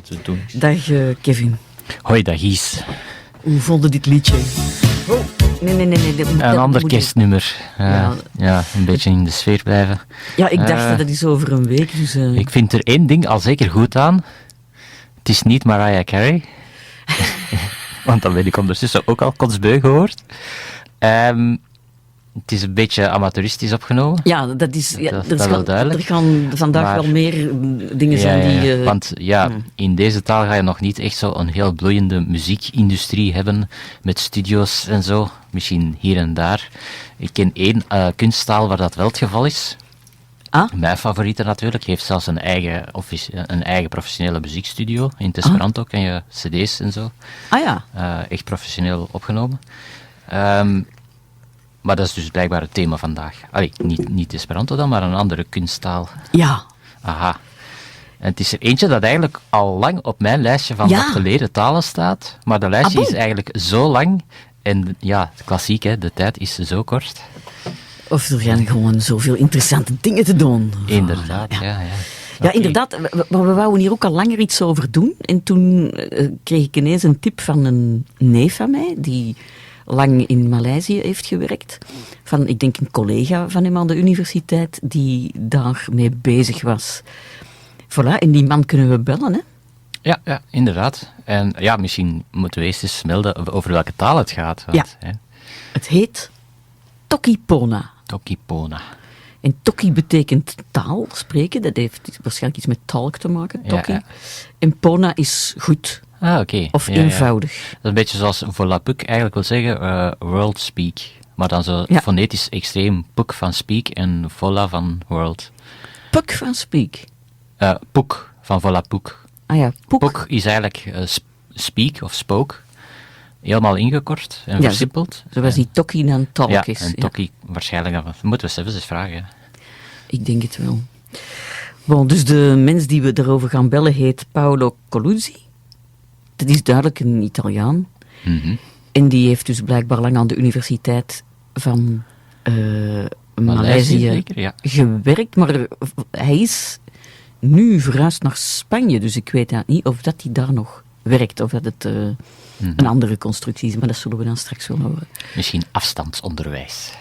te doen. Dag Kevin. Hoi, dag Gies. Hoe vonden dit liedje? Oh, nee. Een ander kerstnummer. Ja, een beetje in de sfeer blijven. Ja, ik dacht dat is over een week. Dus, Ik vind er één ding al zeker goed aan. Het is niet Mariah Carey. Want dan ben ik ondertussen ook al kotsbeu gehoord. Het is een beetje amateuristisch opgenomen. Ja, dat is wel duidelijk. Er gaan vandaag wel meer dingen zijn die... Want in deze taal ga je nog niet echt zo een heel bloeiende muziekindustrie hebben met studio's en zo. Misschien hier en daar. Ik ken één kunsttaal waar dat wel het geval is. Mijn favoriete natuurlijk. Heeft zelfs een eigen professionele muziekstudio. In het Esperanto ken je cd's en zo. Echt professioneel opgenomen. Maar dat is dus blijkbaar het thema vandaag. Allee, niet Esperanto dan, maar een andere kunsttaal. Ja. Aha. En het is er eentje dat eigenlijk al lang op mijn lijstje van wat geleerde talen staat. Maar de lijstje is eigenlijk zo lang. En ja, klassiek, hè, de tijd is zo kort. Of er zijn gewoon zoveel interessante dingen te doen. Inderdaad, ja. Ja, inderdaad. We wouden hier ook al langer iets over doen. En toen kreeg ik ineens een tip van een neef van mij, die lang in Maleisië heeft gewerkt. Van, ik denk, een collega van hem aan de universiteit, die daarmee bezig was. Voilà, en die man kunnen we bellen, hè? Ja, inderdaad. En ja, misschien moeten we eerst eens melden over welke taal het gaat. Want, hè. Het heet Toki Pona. Toki Pona. En Toki betekent taal, spreken. Dat heeft waarschijnlijk iets met talk te maken, Toki. Ja. En Pona is goed. Oké. Of eenvoudig. Dat is een beetje zoals volapuk eigenlijk wil zeggen, world speak. Maar dan zo fonetisch extreem puk van speak en vola van world. Puk van speak? Puk van volapuk. Puk. Puk is eigenlijk speak of spoke. Helemaal ingekort en versimpeld. Zoals die Toki dan talk is. Ja, en Toki waarschijnlijk. Moeten we zelfs eens vragen. Ik denk het wel. Bon, dus de mens die we erover gaan bellen heet Paolo Coluzzi. Dat is duidelijk een Italiaan. Mm-hmm. En die heeft dus blijkbaar lang aan de Universiteit van Maleisië gewerkt. Maar hij is nu verhuisd naar Spanje. Dus ik weet niet of dat hij daar nog werkt. Of dat het een andere constructie is. Maar dat zullen we dan straks wel horen. Misschien afstandsonderwijs.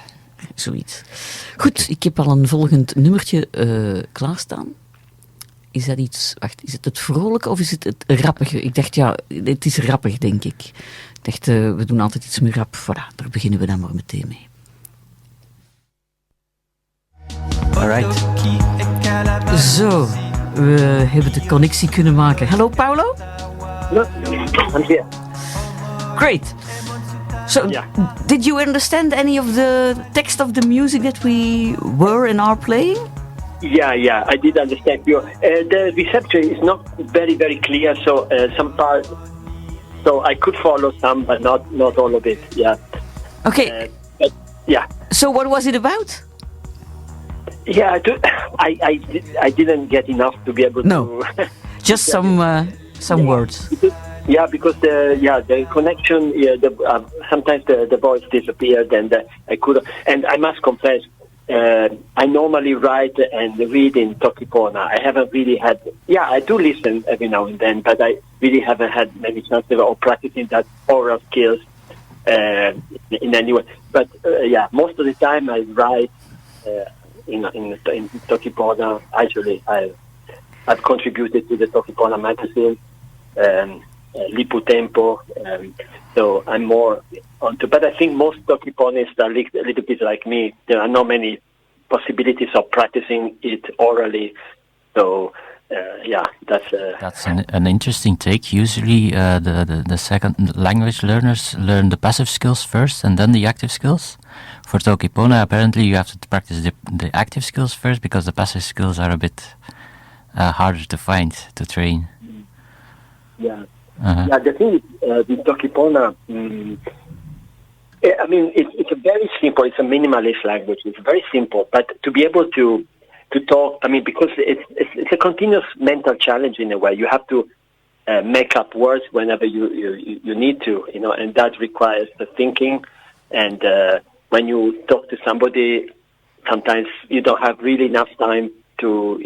Zoiets. Goed, ik heb al een volgend nummertje klaarstaan. Is dat iets... Wacht, is het vrolijke of is het rappige? Ik dacht, het is rappig, denk ik. Ik dacht, we doen altijd iets meer rap. Voilà, daar beginnen we dan maar meteen mee. Alright. Zo, we hebben de connectie kunnen maken. Hallo, Paolo? No, I'm here. Great. So, did you understand any of the text of the music that we were and are playing? Yeah, I did understand you. The reception is not very, very clear, so some parts, so I could follow some, but not all of it. Yeah. Okay. But, yeah. So what was it about? Yeah, I didn't get enough to be able to. Just some words. Because the connection. Sometimes the voice disappeared, and I couldn't. And I must confess. I normally write and read in Toki Pona. I haven't really had... I do listen every now and then, but I really haven't had many chances of practicing that oral skills in any way. But most of the time I write in Toki Pona. Actually, I've contributed to the Toki Pona magazine, Lipu Tempo, so I'm more onto. But I think most Toki Ponists are a little bit like me. There are not many possibilities of practicing it orally. So that's an interesting take. Usually, the second language learners learn the passive skills first and then the active skills. For Toki Pona, apparently you have to practice the active skills first because the passive skills are a bit harder to find, to train. Yeah. Yeah, the thing is, with Toki Pona, I mean, it's a very simple, it's a minimalist language. It's very simple, but to be able to talk, I mean, because it's a continuous mental challenge in a way. You have to make up words whenever you need to, and that requires the thinking. And when you talk to somebody, sometimes you don't have really enough time to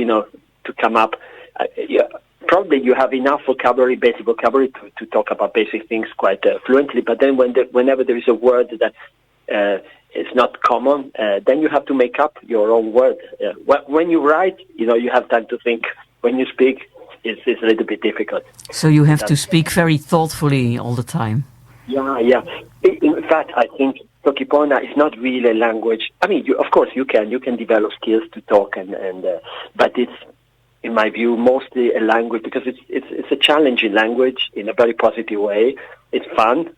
come up. probably you have enough vocabulary, basic vocabulary, to talk about basic things quite fluently. But then whenever there is a word that is not common, then you have to make up your own word. When you write, you have time to think. When you speak, it's a little bit difficult. So you have to speak very thoughtfully all the time. Yeah. In fact, I think Toki Pona is not really a language. I mean, of course, you can develop skills to talk, but it's, in my view, mostly a language because it's a challenging language in a very positive way. It's fun,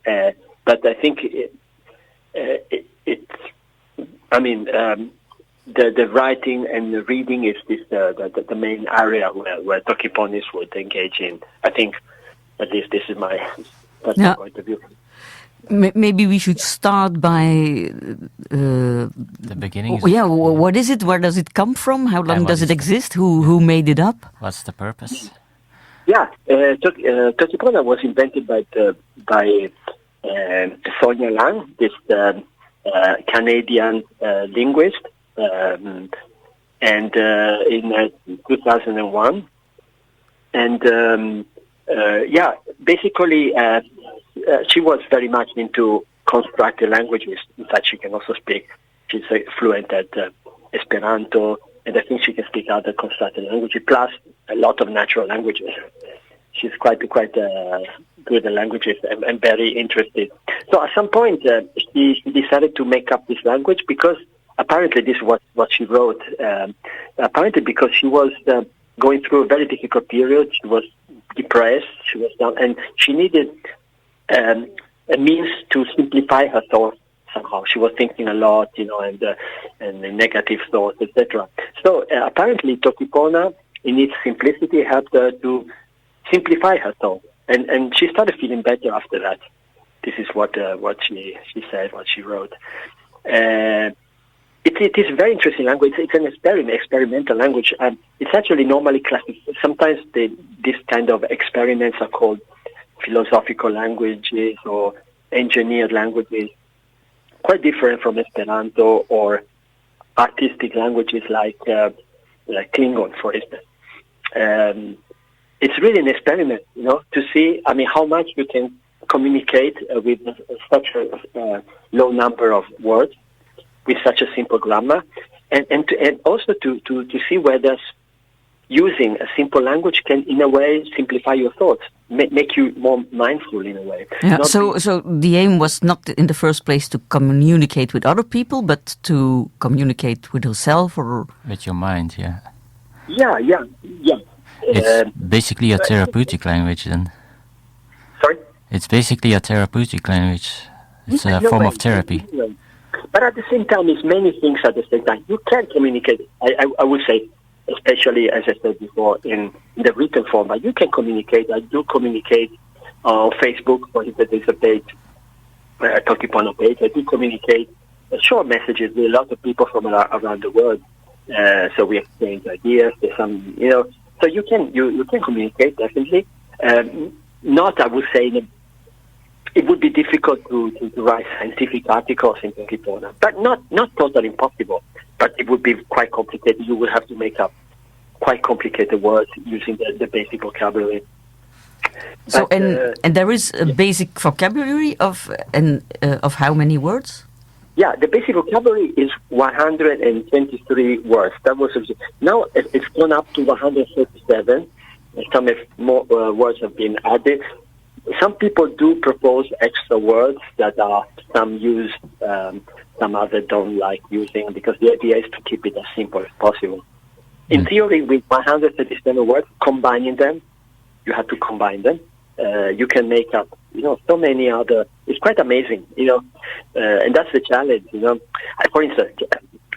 but I think the writing and the reading is the main area where Toki Ponis would engage in. I think, at least this is my personal point of view. Maybe we should start by the beginning. What is it? Where does it come from? How long does it exist? Who made it up? What's the purpose? Yeah, Toki Pona was invented by Sonja Lang, this Canadian linguist, and in 2001. And basically, she was very much into constructed languages. In fact, she can also speak. She's fluent at Esperanto, and I think she can speak other constructed languages, plus a lot of natural languages. She's quite good at languages and very interested. So at some point, she decided to make up this language because apparently this was what she wrote. Apparently because she was going through a very difficult period. She was depressed. She was down, and she needed a means to simplify her thoughts somehow. She was thinking a lot, and the negative thoughts, etc. So apparently Toki Pona, in its simplicity, helped her to simplify her thoughts, and she started feeling better after that. This is what she said, what she wrote. It is a very interesting language. It's an experimental language. It's actually normally classified. Sometimes this kind of experiments are called philosophical languages or engineered languages, quite different from Esperanto or artistic languages like Klingon, for instance. It's really an experiment, to see, how much you can communicate with such a low number of words, with such a simple grammar, and also to see whether using a simple language can, in a way, simplify your thoughts, make you more mindful in a way. Yeah. So the aim was not in the first place to communicate with other people, but to communicate with yourself or with your mind. Yeah. Yeah. It's basically a therapeutic language, then. Sorry? It's basically a therapeutic language. It's a form of therapy. But at the same time, it's many things at the same time. You can communicate, I would say, especially, as I said before, in the written form. But you can communicate. I do communicate on Facebook. For instance, there's a page, a Toki Pona page. I do communicate short messages with a lot of people from around the world. So we exchange ideas. There's some, so you can communicate, definitely. Not, I would say, it would be difficult to write scientific articles in Toki Pona, but not totally impossible. But it would be quite complicated. You would have to make up quite complicated words using the basic vocabulary. So, and there is a basic vocabulary of how many words? Yeah, the basic vocabulary is 123 words. That was now it's gone up to 137. Some more words have been added. Some people do propose extra words that are some used, some others don't like using, because the idea is to keep it as simple as possible. In theory, with 137 words, combining them, you have to combine them. You can make up, so many other. It's quite amazing, and that's the challenge. For instance,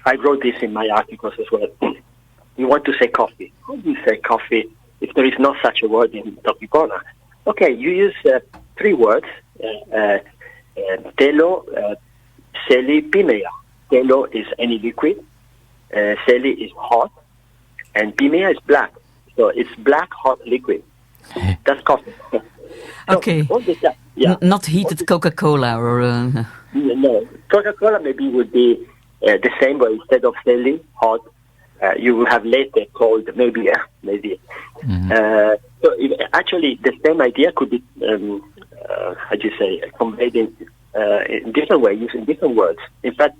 I wrote this in my articles as well. You want to say coffee. How do you say coffee if there is not such a word in Toki Pona? Okay, you use 3 words: telo, seli, pimea. Telo is any liquid, seli is hot, and pimea is black. So it's black, hot liquid. That's coffee. Okay. Yeah. Not heated Coca-Cola or... No. Coca-Cola maybe would be the same, but instead of seli, hot, you will have later cold, maybe. Mm-hmm. So actually, the same idea could be, conveyed in different ways, using different words. In fact,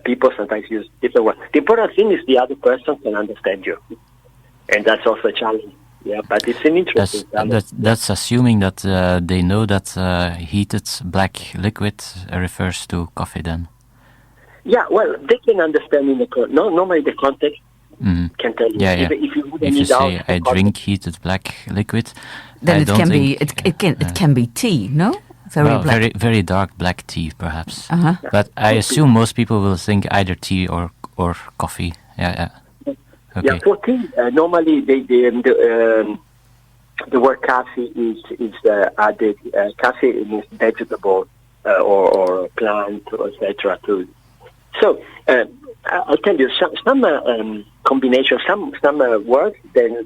people sometimes use different words. The important thing is the other person can understand you, and that's also a challenge. Yeah, but it's an interesting challenge. That's assuming that they know that heated black liquid refers to coffee then. Yeah, well, they can understand in the normally the context can tell you. Yeah. If you say I drink heated black liquid, then it can be tea, no? Very very dark black tea, perhaps. But I assume most people will think either tea or coffee. Yeah. Okay. Yeah, for tea, normally the word coffee is added. Coffee means vegetable or plant, etc. So I'll tell you some combinations, some words then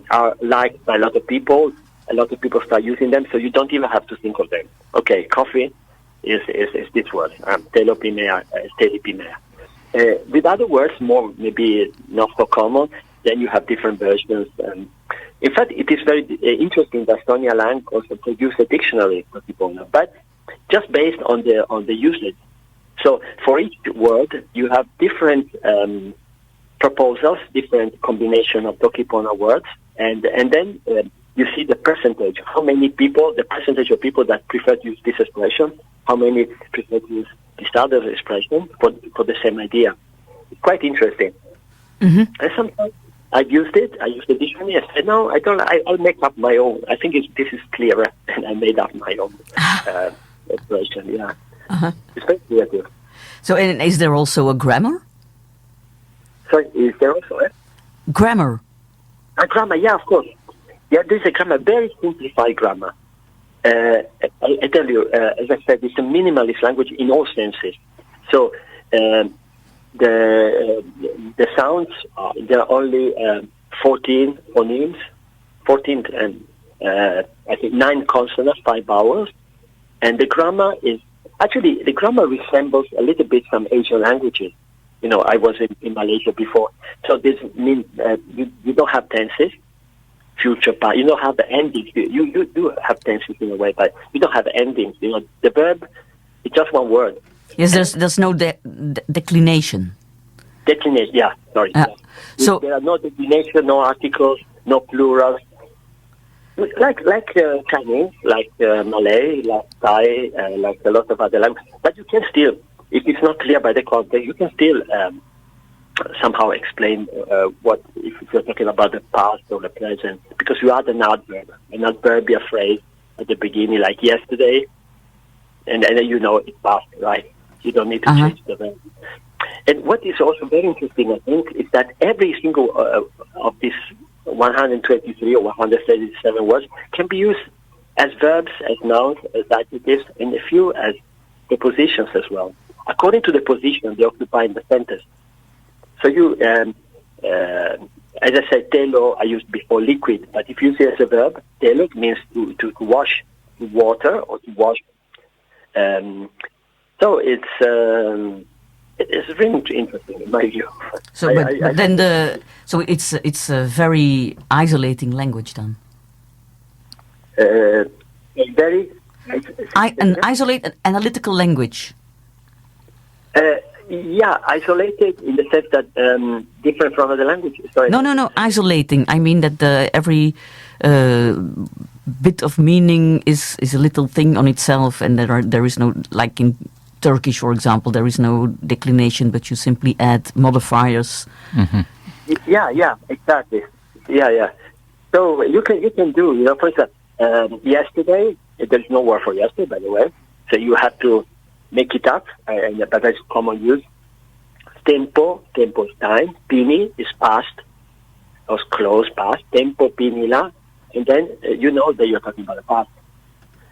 are liked by a lot of people. A lot of people start using them, so you don't even have to think of them. Okay, coffee is this word. Telopimea, telipimea. With other words, more maybe not so common, then you have different versions. In fact, it is very interesting that Sonja Lang also produced a dictionary for Toki Pona, but just based on the usage. So for each word, you have different proposals, different combination of Toki Pona words, and then you see the percentage. The percentage of people that prefer to use this expression, how many prefer to use this other expression for the same idea. It's quite interesting. And sometimes I've used it. I used the dictionary. I said, no, I don't. I'll make up my own. I think this is clearer, and I made up my own expression. Yeah, it's very creative. So, and is there also a grammar? Sorry, is there also a grammar? A grammar, yeah, of course. Yeah, there's a grammar, very simplified grammar. I tell you, as I said, it's a minimalist language in all senses. So the sounds, there are only 14 phonemes, 14 and I think 9 consonants, 5 vowels, and the grammar resembles a little bit some Asian languages. You know, I was in Malaysia before, so this means you don't have tenses. Future part. You don't have the endings. You do have tenses in a way, but you don't have endings. You know, the verb is just one word. Yes, there's no declination. Declination, yeah. Sorry. So there are no declination, no articles, no plurals. Like Chinese, like Malay, like Thai, like a lot of other languages. But you can still, if it's not clear by the context, you can still somehow explain if you're talking about the past or the present, because you add an adverb, a phrase at the beginning, like yesterday, and then you know it's past, right? You don't need to change the verb. And what is also very interesting, I think, is that every single of these 123 or 137 words can be used as verbs, as nouns, as adjectives, and a few as prepositions as well, according to the position they occupy in the sentence. So you, as I said, telo, I used before liquid, but if you use it as a verb, telo means to wash, to water, or to wash. So it's really interesting in my view. So, it's a very isolating language then. An isolated analytical language. Yeah, isolated in the sense that different from other languages. Sorry. No, isolating. I mean that every bit of meaning is a little thing on itself, and there is no, like in Turkish, for example, there is no declination, but you simply add modifiers. Mm-hmm. Yeah, exactly. Yeah. So you can do, you know, for instance, yesterday, there's no word for yesterday, by the way, so you have to make it up, but that's common use. Tempo is time. Pini is past, or close past. Tempo pinila, and then you know that you're talking about the past.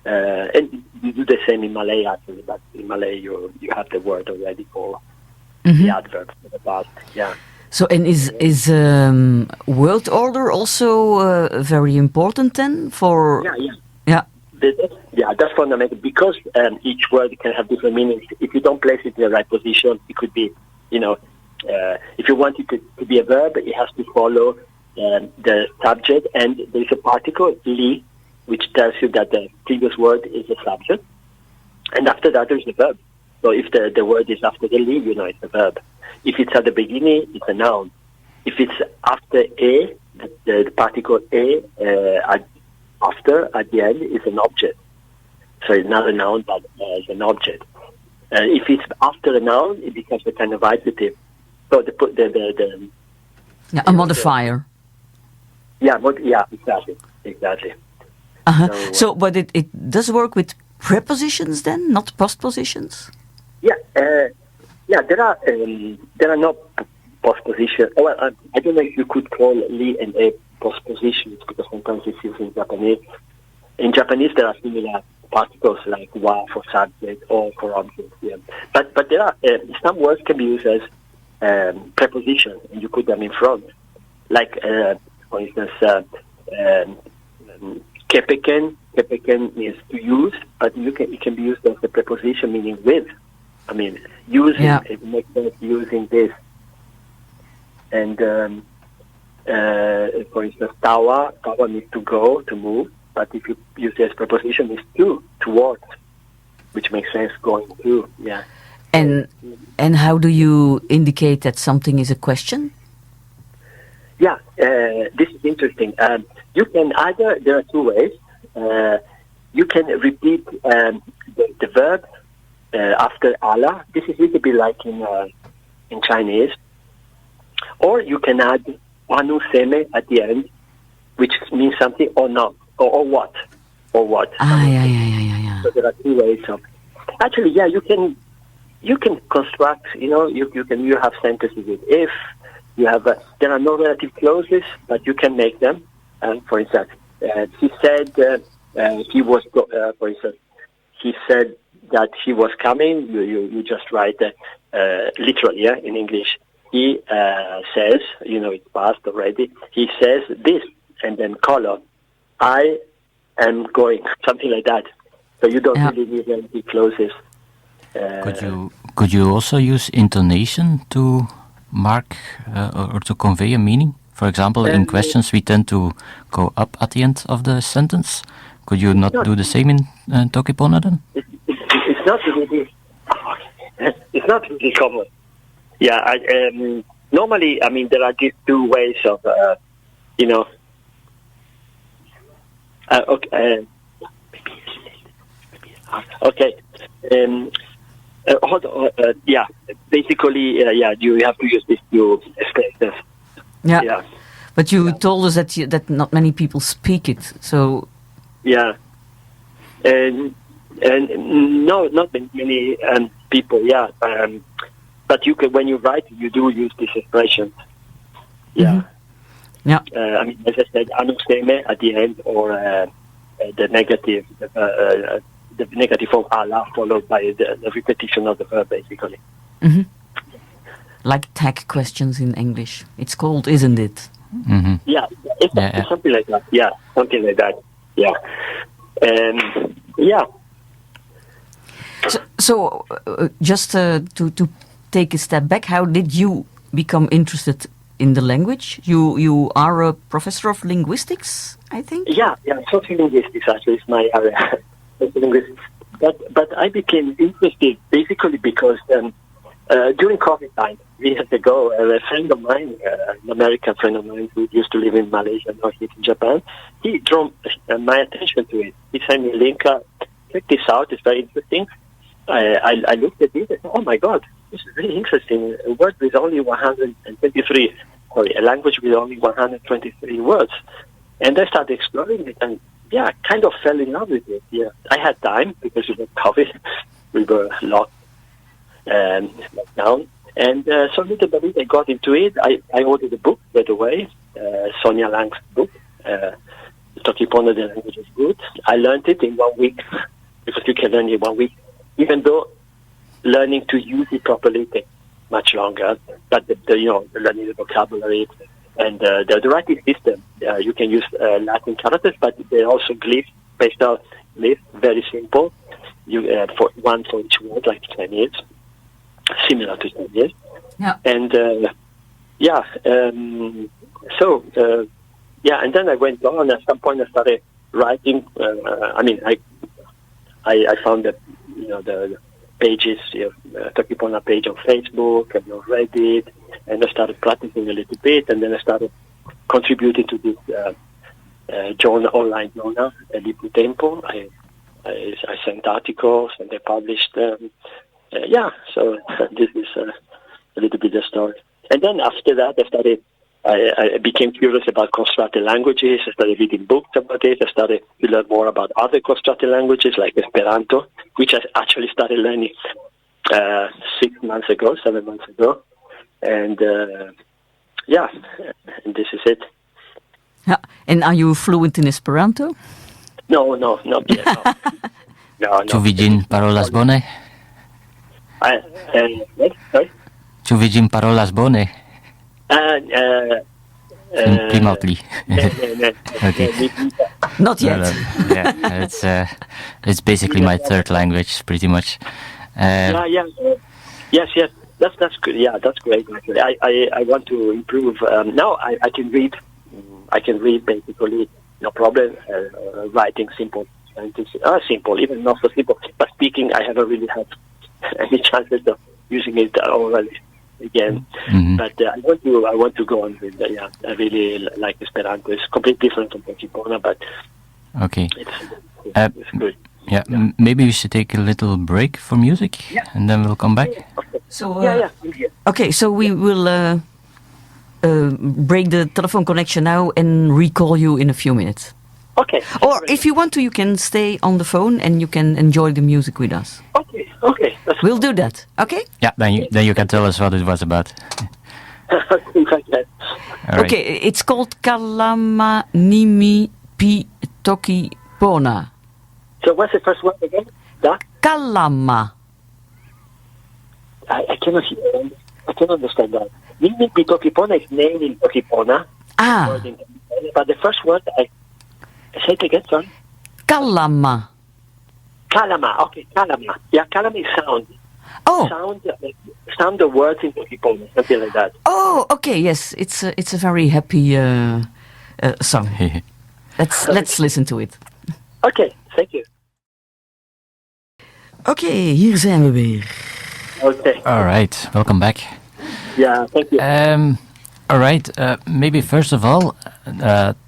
And you do the same in Malay actually, but in Malay you have the word already for the adverb for the past. Yeah. So, and is word order also very important then for? Yeah. That's fundamental, because each word can have different meanings. If you don't place it in the right position, it could be, you know, if you want it to be a verb, it has to follow the subject, and there's a particle, li, which tells you that the previous word is the subject. And after that, there's the verb. So if the word is after the li, you know it's a verb. If it's at the beginning, it's a noun. If it's after a, the particle a, at the end, is an object. So it's not a noun, but it's an object. If it's after a noun, it becomes a kind of adjective. So a modifier. Exactly. Uh-huh. So, but it does work with prepositions then, not postpositions? There are no postpositions. Well, I don't know if you could call li and a postpositions, because sometimes it's used in Japanese. In Japanese, there are similar particles like wa for subject or for object. Yeah. But there are some words can be used as prepositions, and you put them in front. Like, for instance, kepeken. Kepeken means to use, but it can be used as a preposition meaning with. I mean, using, it makes sense using this. And for instance, tawa means to go, to move, but if you use it as preposition, it's to, towards, which makes sense, going to, yeah. And how do you indicate that something is a question? Yeah, this is interesting. You can either, there are two ways. You can repeat the verb after ala. This is a little bit like in Chinese. Or you can add anu seme at the end, which means something or not, or what, or what. Yeah. So there are two ways of. Actually, yeah, you can construct. You have sentences with if. You have there are no relative clauses, but you can make them. For instance, he said he was. For instance, he said that he was coming. You just write literally, in English. He says, it's past already. He says this, and then colon. I am going, something like that. So you don't really need any clauses. Could you also use intonation to mark or to convey a meaning? For example, in questions we tend to go up at the end of the sentence. Could you not do the same in Toki Pona then? It's not really. It's not really common. Yeah, normally, I mean, there are these two ways of, okay. Hold on, basically, you have to use these two expressions. Yeah. But you told us that not many people speak it, so... Yeah. And no, not many people, but you can, when you write, you do use this expression. Yeah. Mm-hmm. Yeah. I mean, as I said, anusteme at the end, or the negative of ala followed by the repetition of the verb, basically. Mm-hmm. Like tag questions in English. It's called, isn't it? Mm-hmm. Yeah, it's something like that. Yeah, something like that. Yeah. Yeah. So just to take a step back, how did you become interested in the language? You are a professor of linguistics, I think? Yeah, sociolinguistics actually is my area. Sociolinguistics. But I became interested basically because during COVID time, years ago, a friend of mine, an American friend of mine who used to live in Malaysia, now he's in Japan, he drew my attention to it. He sent me a link. Check this out, it's very interesting. I looked at it and said, oh my God, this is really interesting. A word with only a language with only 123 words. And I started exploring it and kind of fell in love with it. Yeah, I had time because it was COVID. We were locked down. And so little by little I got into it. I ordered a book right away, Sonja Lang's book, Toki Pona, the language is good. I learned it in 1 week because you can learn it in 1 week, even though learning to use it properly takes much longer. But learning the vocabulary and the writing system, you can use Latin characters, but they're also glyphs, special glyphs, very simple. You for one for each word, like Chinese, similar to Chinese. Yeah. And So, and then I went on. At some point, I started writing. I found that the pages, Toki Pona page on Facebook and on Reddit, and I started practicing a little bit, and then I started contributing to this online journal, Tempo. I sent articles and I published. So this is a little bit the story. And then after that, I became curious about constructed languages. I started reading books about it. I started to learn more about other constructed languages like Esperanto, which I actually started learning 7 months ago. And and this is it. Yeah. And are you fluent in Esperanto? No, not yet. No. Ĉu vi ĝin parolas bone? Sorry? Ĉu vi ĝin parolas bone? Pli malpli. Okay. Not yet. It's basically my third language, pretty much. Yes. That's good. Yeah, that's great. Actually, I want to improve. Now I can read. I can read basically, no problem. Writing simple sentences, simple, even not so simple. But speaking, I haven't really had any chances of using it already again. Mm-hmm. But I want to go on with that. Yeah, I really like Esperanto. It's completely different from Toki Pona, but okay. It's good. Yeah, maybe we should take a little break for music, and then we'll come back. So okay, so we will break the telephone connection now and recall you in a few minutes. Okay. Or if you want to, you can stay on the phone and you can enjoy the music with us. Okay. We'll do that. Okay? Yeah, then you can tell us what it was about. Okay. All right. Okay, it's called Kalama Nimi Pi Toki Pona. So what's the first word again? Kalama. I cannot hear. I cannot understand that. Nimi Pi Toki Pona is named in Toki Pona. But the first word, say it again, sorry. Kalama. Kalama. Okay, kalama. Yeah, kalama is sound. Oh. Sound the words in Toki Pona, something like that. Oh, okay, yes. It's a very happy song. Let's listen to it. Okay, thank you. Oké, hier zijn we weer. Okay. All right, welcome back. Yeah, thank you. All right, maybe first of all,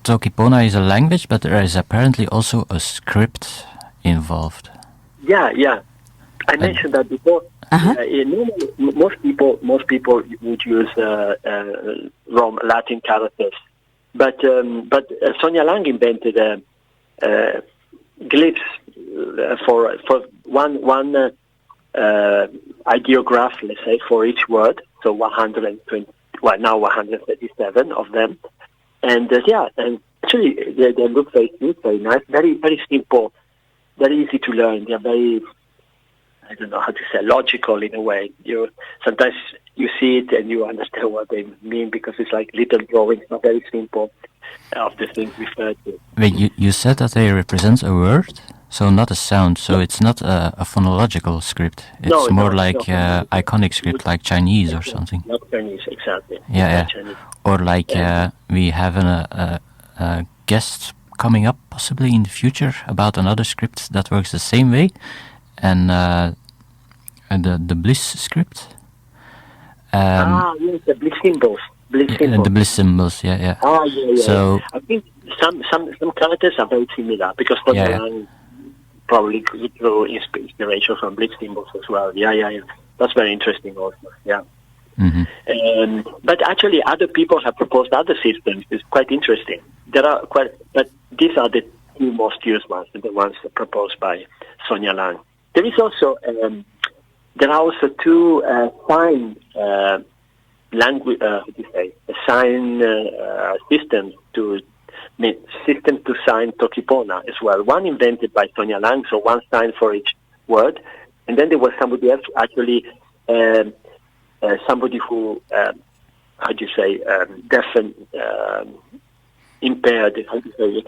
Toki Pona is a language, but there is apparently also a script involved. Yeah. I mentioned that before. Most people would use Latin characters, but Sonja Lang invented glyphs for one ideograph, let's say, for each word. So 120. Well, now 137 of them, and actually they look very cute, very nice, very very simple, very easy to learn. They're very, I don't know how to say, logical in a way. Sometimes you see it and you understand what they mean because it's like little drawings, not very simple, of the things referred to. Wait, you said that they represent a word, so not a sound. So it's not a phonological script. It's more like iconic script, like Chinese or something. Not Chinese, exactly. Yeah. Chinese. Or like we have a guest coming up possibly in the future about another script that works the same way, and the Bliss script. Yes, the Bliss symbols. The Bliss symbols, yeah. Yeah. So I think some characters are very similar because Sonja Lang probably drew inspiration from Bliss symbols as well. Yeah. That's very interesting also. Yeah. Mm-hmm. But actually, other people have proposed other systems. It's quite interesting. But these are the two most used ones, the ones proposed by Sonja Lang. There is also there are also two sign language. A sign system to sign Toki Pona as well. One invented by Sonja Lang, so one sign for each word, and then there was somebody else actually. Somebody who, deaf and impaired, you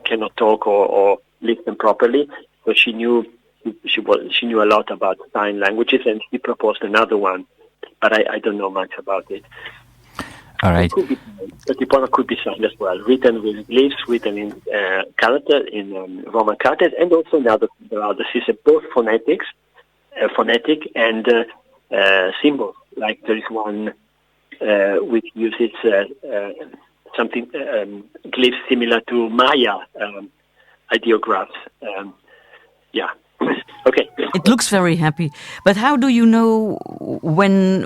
cannot talk or listen properly. So she knew a lot about sign languages, and she proposed another one, but I don't know much about it. All right. Toki Pona could be signed as well, written with glyphs, written in character, in Roman characters, and also now there are the system both phonetic and symbols. Like there is one which uses something glyphs similar to Maya ideographs. Yeah. Okay. It looks very happy, but how do you know when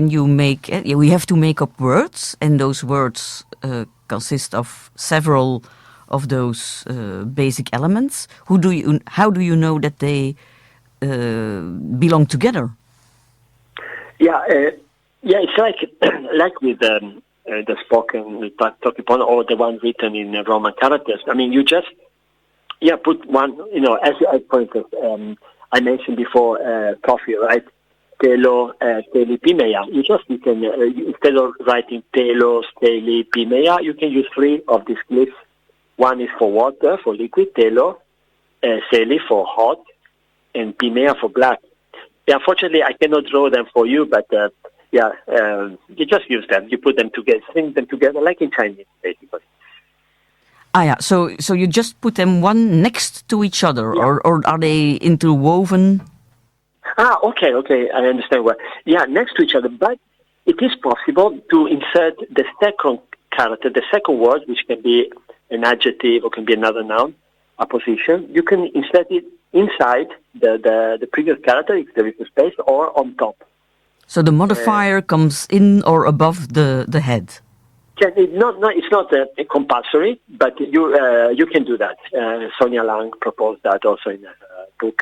you make? We have to make up words, and those words consist of several of those basic elements. How do you know that they belong together? Yeah, it's like with the spoken Toki Pona or the one written in Roman characters. I mean, you just put one. As for instance, I mentioned before coffee, right? Telo, teli, pimeya. You can instead of writing telo, teli, pimeya, you can use three of these glyphs. One is for water, for liquid, telo, seli for hot, and pimeya for black. Yeah, unfortunately, I cannot draw them for you, but you just use them. You put them together, string them together, like in Chinese, basically. So you just put them one next to each other, or are they interwoven? Okay, I understand. Well, next to each other, but it is possible to insert the second character, the second word, which can be an adjective or can be another noun, a position. You can insert it inside the previous character if there is a space, or on top. So the modifier comes in or above the head. It's not compulsory, but you can do that. Sonja Lang proposed that also in her book,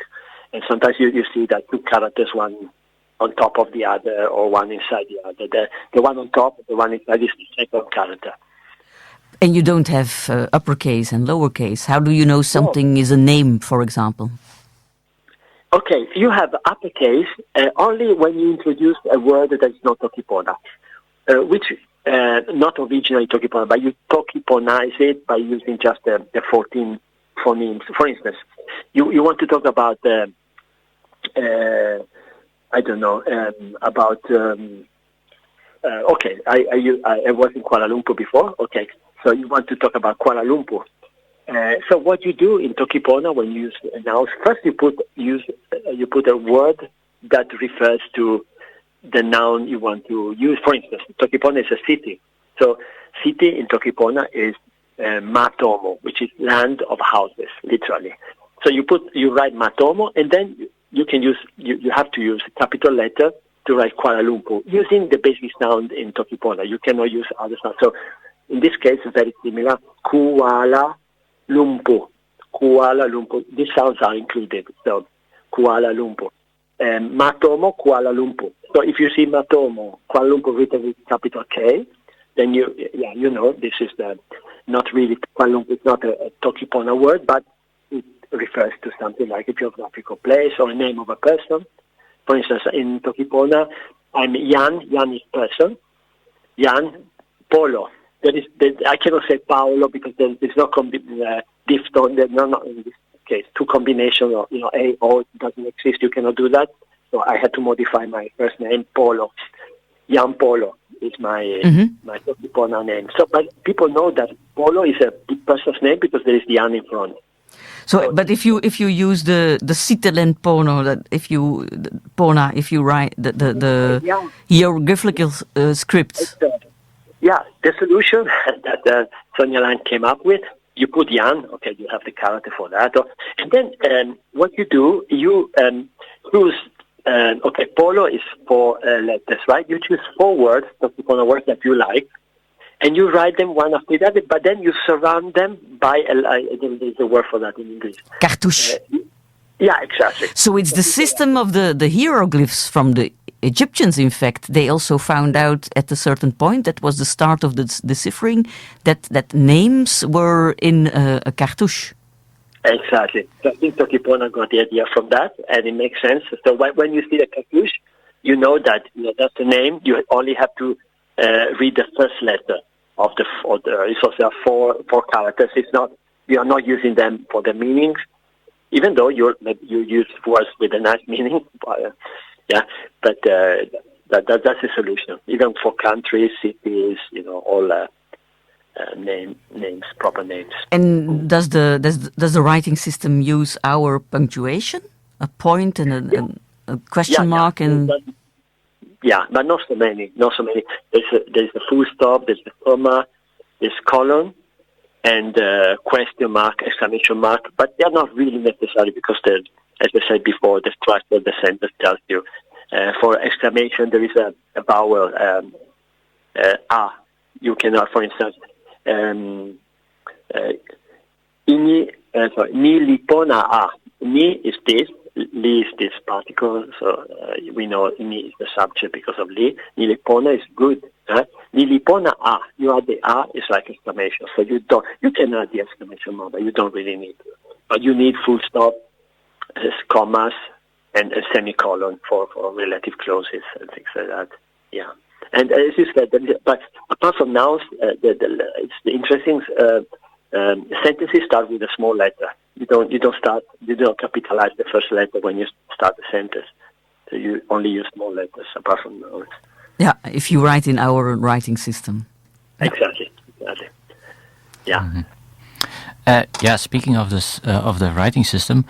and sometimes you see that two characters, one on top of the other or one inside the other. The one on top, the one inside is the second character. And you don't have uppercase and lowercase. How do you know something is a name, for example? Okay, you have uppercase only when you introduce a word that is not Toki Pona, which not originally Toki Pona, but you Toki Ponaize it by using just the 14 phonemes. For instance, you want to talk about I was in Kuala Lumpur before. Okay, so you want to talk about Kuala Lumpur. So what you do in Toki Pona when you use nouns, first you put a word that refers to the noun you want to use. For instance, Toki Pona is a city. So city in Toki Pona is Matomo, which is land of houses, literally. So you write Matomo, and then you have to use a capital letter to write Kuala Lumpur using the basic sound in Toki Pona. You cannot use other sounds. So in this case, it's very similar. Kuala Lumpur. Kuala Lumpur. These sounds are included. So Kuala Lumpur. Matomo, Kuala Lumpur. So if you see Matomo, Kuala Lumpur written with capital K, then you know this is not really Kuala Lumpur. It's not a Toki Pona word, but it refers to something like a geographical place or a name of a person. For instance, in Toki Pona, I'm Jan. Jan is person. Jan, Polo. I cannot say Paolo because there's no diphthong. No, in this case, two combinations of A, O doesn't exist. You cannot do that. So I had to modify my first name, Polo. Jan Polo is my Toki Pona name. So, but people know that Polo is a person's name because there is the Jan in front. So, but if you use the Sepulon Pona, if you write the hieroglyphical script. The solution that Sonja Lang came up with, you put Jan, okay, you have the character for that. And then what you do, you choose, Polo is 4 letters, right? You choose 4 words, words that you like, and you write them one after the other, but then you surround them by, there's a word for that in English. Cartouche. Yeah, exactly. So it's the system of the hieroglyphs from the Egyptians, in fact. They also found out at a certain point, that was the start of the deciphering, that names were in a cartouche. Exactly. So I think Toki Pona got the idea from that, and it makes sense. So when you see a cartouche, you know that that's the name. You only have to read the first letter of the it's also 4 characters. You are not using them for the meanings, even though you use words with a nice meaning. But That's the solution. Even for countries, cities, all names, proper names. And does the writing system use our punctuation, a point and a question mark, and but not so many. There's the full stop, there's the comma, there's colon, and question mark, exclamation mark. But they're not really necessary because as I said before, the structure of the sentence tells you. For exclamation, there is a vowel a. You cannot, for instance, ni lipona a. Ni is this, li is this particle, so we know ni is the subject because of li. Ni lipona is good. Ni lipona a. You add the a, it's like exclamation. So you can add the exclamation mark, but you don't really need to. But you need full stop, commas, and a semicolon for relative clauses and things like that. Yeah. And as you said, but apart from nouns, it's the interesting sentences start with a small letter. You don't capitalize the first letter when you start the sentence. So you only use small letters apart from nouns. Yeah, if you write in our writing system. Exactly. Yeah. Mm-hmm. Speaking of this, of the writing system,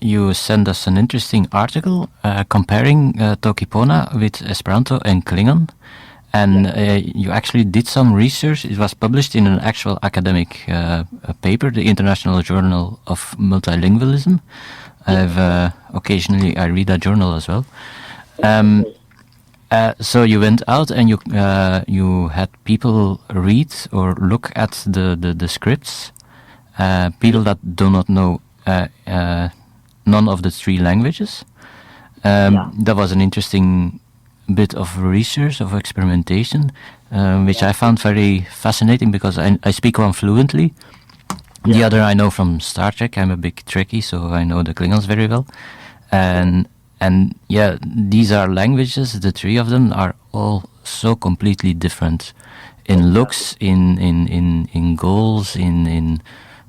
you sent us an interesting article comparing Toki Pona with Esperanto and Klingon, and you actually did some research. It was published in an actual academic paper, the International Journal of Multilingualism. Occasionally I read that journal as well. So you went out and you had people read or look at the scripts. People that do not know none of the three languages. That was an interesting bit of research, of experimentation, which I found very fascinating because I speak one fluently. The other I know from Star Trek. I'm a big Trekkie, so I know the Klingons very well. And these are languages. The three of them are all so completely different in looks, in goals, in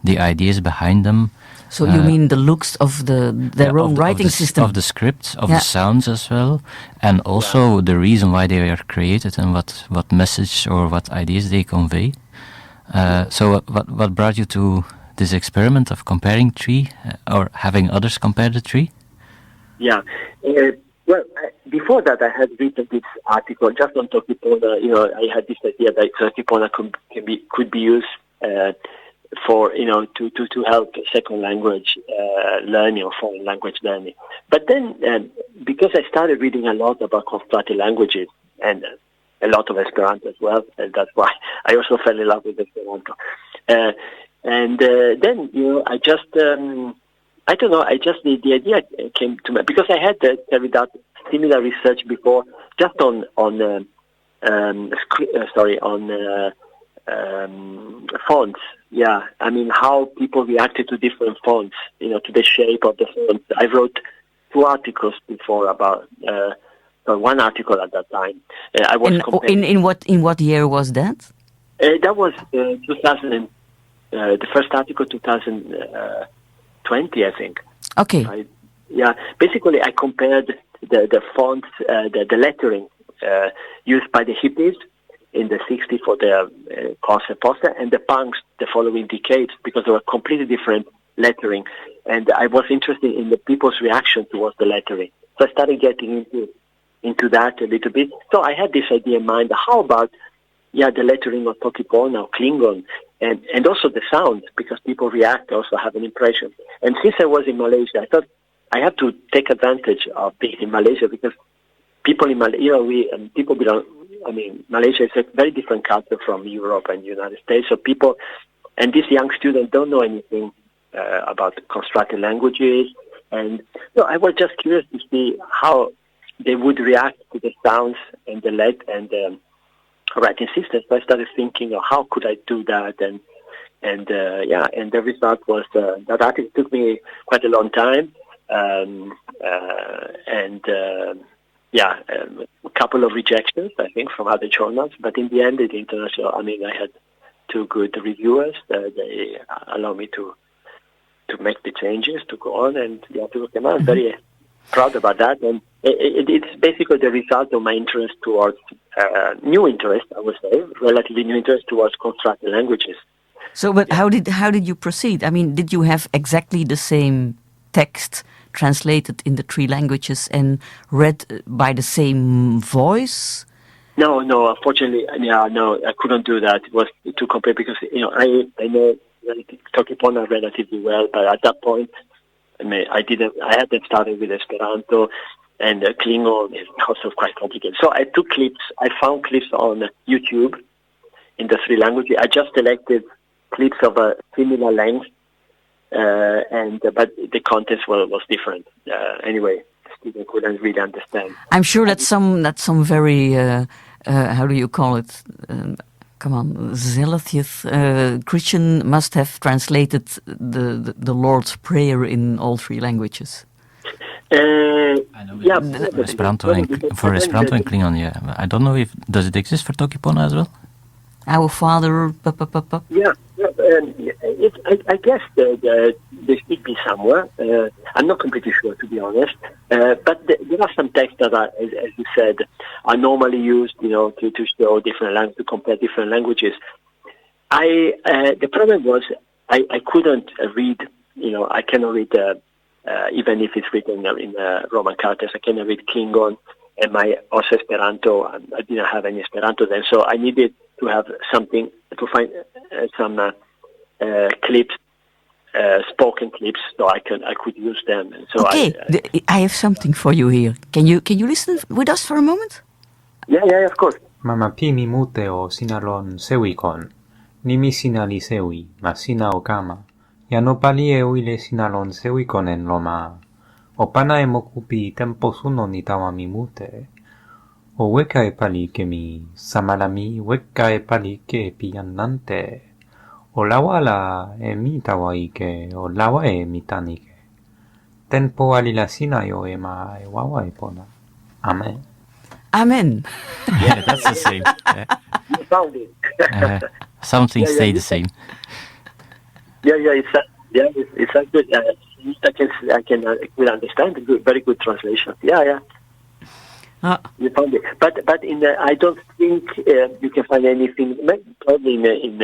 the ideas behind them. So you mean the looks of their own writing system? Of the script, of the sounds as well, and also the reason why they are created and what message or what ideas they convey. So what brought you to this experiment of comparing three or having others compare the three? Yeah. Before that, I had written this article just on Toki Pona. I had this idea that Toki Pona could be used for to help second language learning or foreign language learning. But then, because I started reading a lot about constructed languages and a lot of Esperanto as well, and that's why I also fell in love with Esperanto. And then I just I don't know. The idea came to me because I had carried out similar research before, just on fonts. Yeah, I mean how people reacted to different fonts, to the shape of the font. I wrote 2 articles before about one article at that time. I was in what year was that? That was 2000. The first article 2020, I think. Okay. Basically, I compared the fonts, the lettering used by the hippies in the 60s for their concept poster and the punks the following decades because they were completely different lettering. And I was interested in the people's reaction towards the lettering. So I started getting into that a little bit. So I had this idea in mind, how about the lettering of Toki Pona or Klingon and also the sound, because people react, also have an impression. And since I was in Malaysia, I thought I have to take advantage of being in Malaysia because people in Malaysia, Malaysia is a very different culture from Europe and United States. So people, and these young students don't know anything about constructed languages. And I was just curious to see how they would react to the sounds and the writing system. So I started thinking, how could I do that? And the result was that article took me quite a long time. A couple of rejections, I think, from other journals. But in the end, the international, I had 2 good reviewers. They allowed me to make the changes, to go on, and the article came out. proud about that. And it's basically the result of my interest towards new interest, I would say, relatively new interest towards constructed languages. So, but how did you proceed? I mean, did you have exactly the same text translated in the three languages and read by the same voice? No, unfortunately, no, I couldn't do that. It was too complicated because, I know Toki Pona relatively well, but at that point, I hadn't started with Esperanto, and Klingon is also quite complicated. So I found clips on YouTube in the three languages. I just selected clips of a similar length, but the content was different. Anyway, Stephen couldn't really understand. I'm sure that some very how do you call it? Zealous Christian must have translated the Lord's Prayer in all three languages. Esperanto for Esperanto and Klingon, yeah. I don't know does it exist for Toki Pona as well? Our Father. Yeah. I guess there should be somewhere. I'm not completely sure, to be honest. But there are some texts that are, as you said, are normally used, to show different languages, to compare different languages. The problem was I couldn't read. I cannot read even if it's written in Roman characters. I cannot read Klingon and also Esperanto. I didn't have any Esperanto then, so I needed to have something to find some clips, spoken clips, so I could use them. And so okay, I have something for you here. Can you listen with us for a moment? Yeah, of course. Mama pimi mute o sinalon sewikon, nimi sinali sewi, ma sina o kama. Ja no pali e uile sinalon sewikon en loma. O pana e mokupi tempo suno ni tawa mi mute. O weka e pali ke mi samalami, weka e pali ke pianante. O lawala e mi tawa ike, o lawa e mi tanike. Tenpo alila sinayo e ma e wawa e pona. Amen. Amen. Yeah, that's the same. You found it. Something stay the same. Yeah, it's a good. I can understand. Very good translation. Yeah. You found it, but I don't think you can find anything. Probably in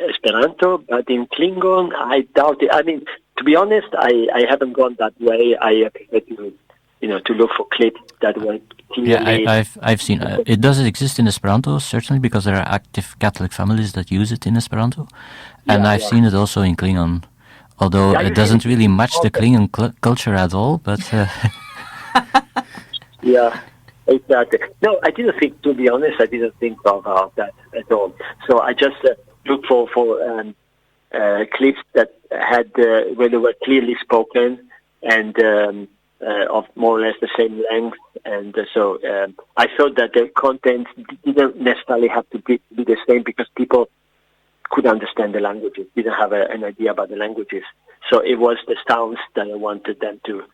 Esperanto, but in Klingon, I doubt it. I mean, to be honest, I haven't gone that way. I prefer to look for clips that were clearly. Yeah, I've seen it. Does exist in Esperanto, certainly, because there are active Catholic families that use it in Esperanto, and I've seen it also in Klingon, although it doesn't really match the Klingon culture at all. But yeah, exactly. No, I didn't think. To be honest, I didn't think of that at all. So I just looked for clips that had where they were clearly spoken and. Of more or less the same length, and so I thought that the content didn't necessarily have to be the same because people could understand the languages, didn't have an idea about the languages. So it was the sounds that I wanted them to.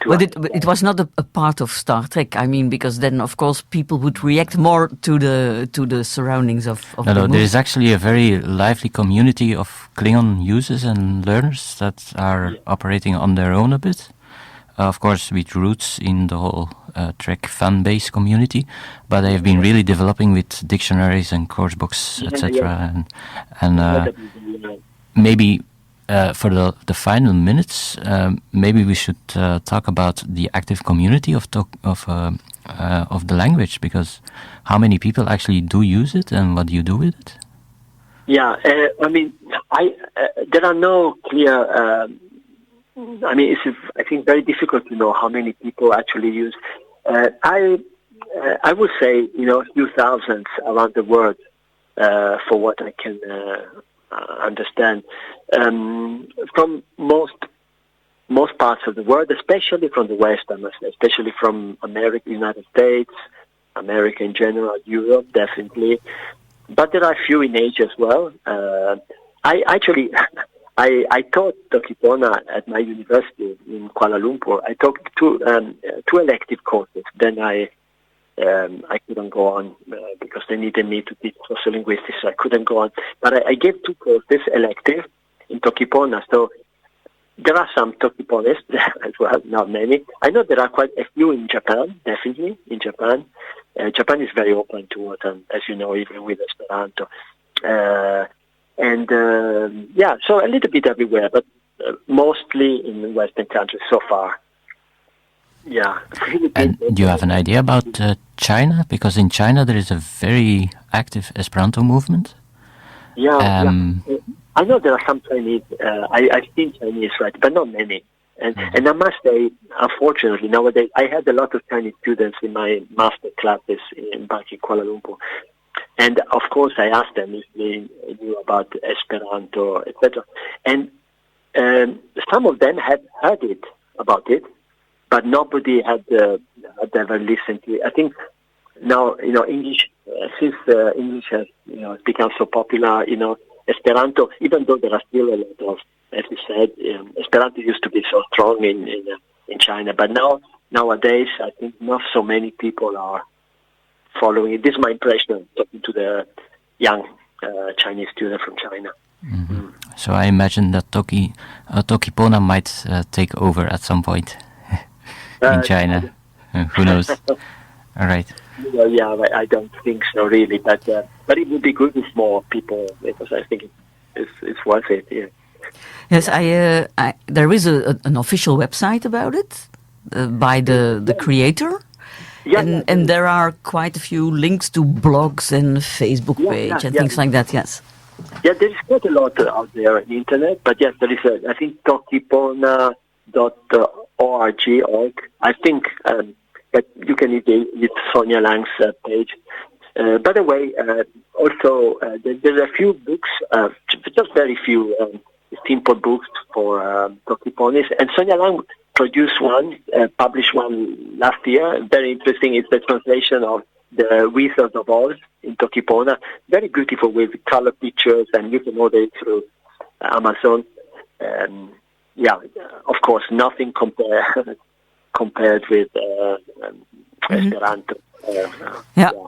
But it was not a part of Star Trek. I mean, because then, of course, people would react more to the surroundings of the movie. There is actually a very lively community of Klingon users and learners that are operating on their own a bit. Of course, with roots in the whole Trek fan base community, but they've been really developing with dictionaries and course books, etc. And maybe for the final minutes, maybe we should talk about the active community of the language, because how many people actually do use it, and what do you do with it? Yeah, I mean, there are no clear. It's I think very difficult to know how many people actually use. I would say a few thousands around the world for what I can understand from most parts of the world, especially from the West, especially from America, United States, America in general, Europe definitely, but there are a few in Asia as well. I taught Toki Pona at my university in Kuala Lumpur. I taught two elective courses. Then I couldn't go on because they needed me to teach sociolinguistics, so I couldn't go on. But I gave two courses elective in Toki Pona. So there are some Toki Ponas as well, not many. I know there are quite a few in Japan, definitely, in Japan. Japan is very open to it, as you know, even with Esperanto. So a little bit everywhere, but mostly in Western countries so far. Yeah. And do you have an idea about China? Because in China there is a very active Esperanto movement. Yeah. I know there are some Chinese. I've seen Chinese, right, but not many. And I must say, unfortunately, nowadays I had a lot of Chinese students in my master classes back in Kuala Lumpur. And of course, I asked them if they knew about Esperanto, etc. And some of them had heard about it, but nobody had ever listened to it. I think now, English, since English has become so popular, Esperanto, even though there are still a lot of, as you said, Esperanto used to be so strong in China, but nowadays I think not so many people are following it. This is my impression talking to the young Chinese student from China. Mm-hmm. So I imagine that Toki Pona might take over at some point in China. Who knows? All right. Yeah, I don't think so really, but it would be good if more people, because I think it's worth it. Yeah. Yes, there is an official website about it by the creator. Yeah, and there are quite a few links to blogs and Facebook page and things like that. Yes. Yeah, there is quite a lot out there on the internet, but yes, there is I think tokipona.org. I think that you can use Sonja Lang's page. By the way, also there's a few books, just very few simple books for Toki Ponas, and Sonja Lang published one last year. Very interesting. It's the translation of the Wizard of Oz in Toki Pona. Very beautiful with color pictures, and you can order it through Amazon. Of course, nothing compared with Esperanto.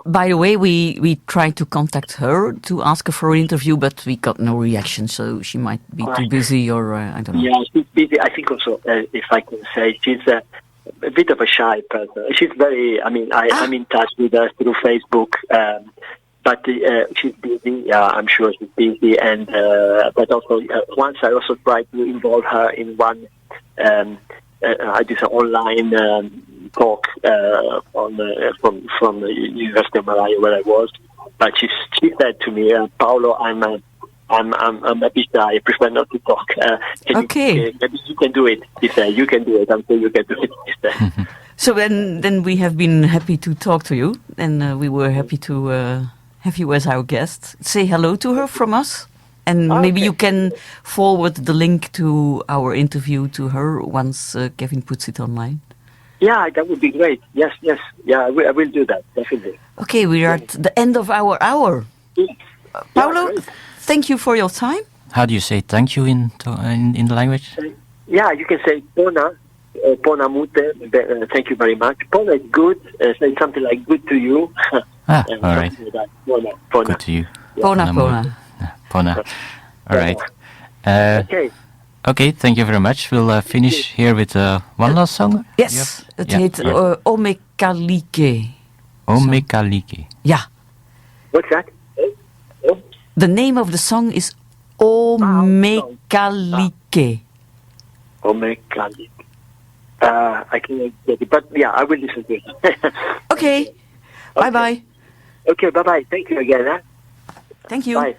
By the way, we tried to contact her to ask her for an interview, but we got no reaction, so she might be too busy, or I don't know. Yeah, she's busy. I think also, if I can say, she's a bit of a shy person. She's very, I'm in touch with her through Facebook, but she's busy. Yeah, I'm sure she's busy. And but also, once I also tried to involve her in one, I did an online talk from the University of Malaya where I was, but she said to me, Paolo, I'm a bit shy. I prefer not to talk. Maybe you can do it. She said, you can do it. I'm sure you can do it. So then we have been happy to talk to you, and we were happy to have you as our guest. Say hello to her from us. And maybe you can forward the link to our interview to her once Kevin puts it online. Yeah, that would be great. Yes. Yeah, I will do that, definitely. Okay, we are at the end of our hour. Paolo, thank you for your time. How do you say thank you in the language? You can say Pona, Pona mute, thank you very much. Pona is good, say something like good to you. All right. Pona. Good to you. Pona. Pona. All right. Okay, thank you very much. We'll finish here with one last song. Yes, het heet Omekalike. Omekalike. Ja. What's that? The name of the song is Omekalike. Omekalike. I can't get it, but I will listen to it. Okay. Bye-bye. Okay, bye-bye. Thank you again. Thank you. Bye.